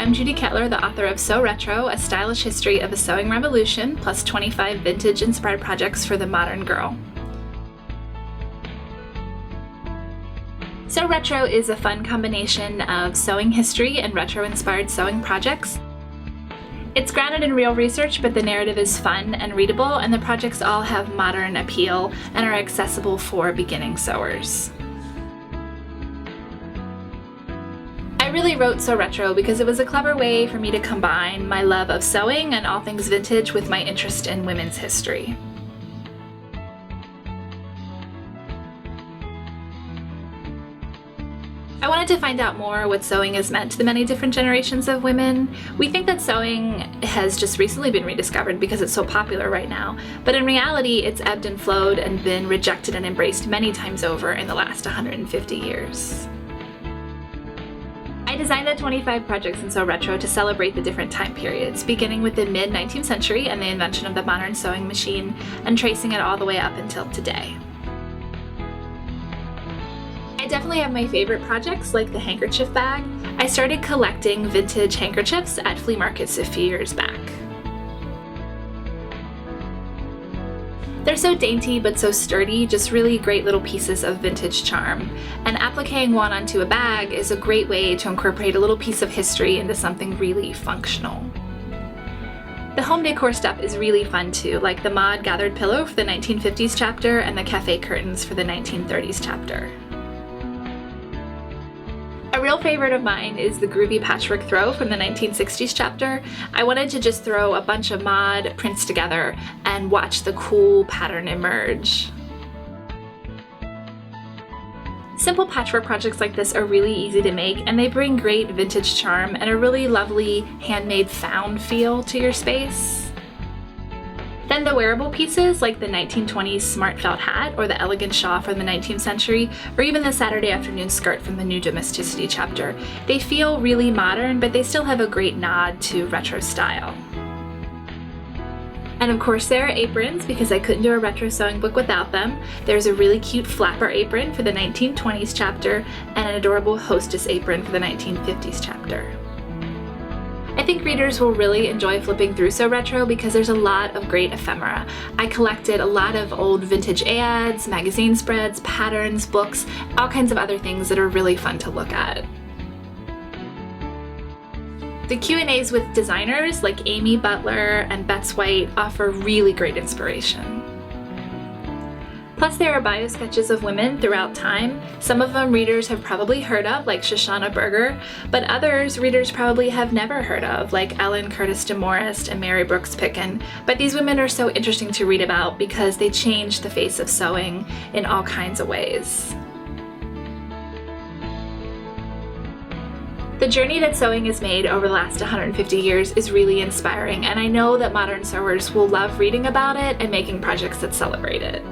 I'm Judy Kettler, the author of Sew Retro, A Stylish History of a Sewing Revolution, plus 25 vintage-inspired projects for the modern girl. Sew Retro is a fun combination of sewing history and retro-inspired sewing projects. It's grounded in real research, but the narrative is fun and readable, and the projects all have modern appeal and are accessible for beginning sewers. I really wrote Sew Retro because it was a clever way for me to combine my love of sewing and all things vintage with my interest in women's history. I wanted to find out more what sewing has meant to the many different generations of women. We think that sewing has just recently been rediscovered because it's so popular right now, but in reality it's ebbed and flowed and been rejected and embraced many times over in the last 150 years. I designed the 25 projects in Sew Retro to celebrate the different time periods, beginning with the mid-19th century and the invention of the modern sewing machine, and tracing it all the way up until today. I definitely have my favorite projects, like the Handkerchief Bag. I started collecting vintage handkerchiefs at flea markets a few years back. They're so dainty but so sturdy, just really great little pieces of vintage charm. And appliquing one onto a bag is a great way to incorporate a little piece of history into something really functional. The home decor stuff is really fun too, like the mod gathered pillow for the 1950s chapter and the cafe curtains for the 1930s chapter. A real favorite of mine is the Groovy Patchwork throw from the 1960s chapter. I wanted to just throw a bunch of mod prints together and watch the cool pattern emerge. Simple patchwork projects like this are really easy to make, and they bring great vintage charm and a really lovely handmade found feel to your space. Then the wearable pieces, like the 1920s smart felt hat or the elegant shawl from the 19th century, or even the Saturday afternoon skirt from the New Domesticity chapter. They feel really modern, but they still have a great nod to retro style. And of course there are aprons, because I couldn't do a retro sewing book without them. There's a really cute flapper apron for the 1920s chapter, and an adorable hostess apron for the 1950s chapter. I think readers will really enjoy flipping through Sew Retro because there's a lot of great ephemera. I collected a lot of old vintage ads, magazine spreads, patterns, books, all kinds of other things that are really fun to look at. The Q&As with designers like Amy Butler and Bets White offer really great inspiration. Plus there are bio sketches of women throughout time. Some of them readers have probably heard of, like Shoshana Berger, but others readers probably have never heard of, like Ellen Curtis DeMorest and Mary Brooks Picken. But these women are so interesting to read about because they changed the face of sewing in all kinds of ways. The journey that sewing has made over the last 150 years is really inspiring, and I know that modern sewers will love reading about it and making projects that celebrate it.